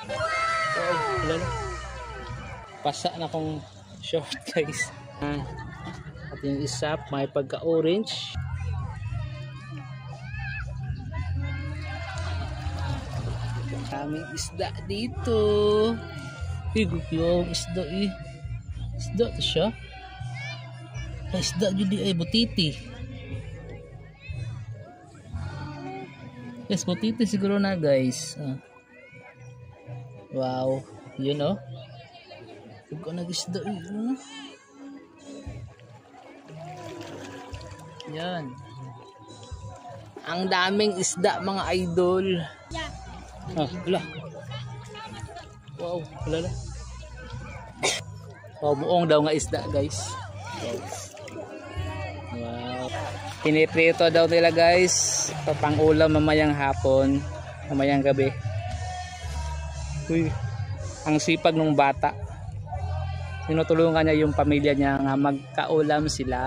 Oh, wala na. Pasa na kong short guys. At yung isa may pagka-orange. Kaming isda dito. Yung isda eh. Isda to siya. Isda judi ay butiti. Yes, butiti siguro na guys. Wow, yun oh. Ikaw nag-isda eh. Yan. Ang daming isda mga idol. Wala. Wow, wala na. Wow, buong daw nga isda guys. Wow. Piniprito daw nila guys. Pang ulam mamayang hapon, mamayang gabi. Uy, ang sipag ng bata. Tinutulungan niya yung pamilya niya nga magkaulam sila.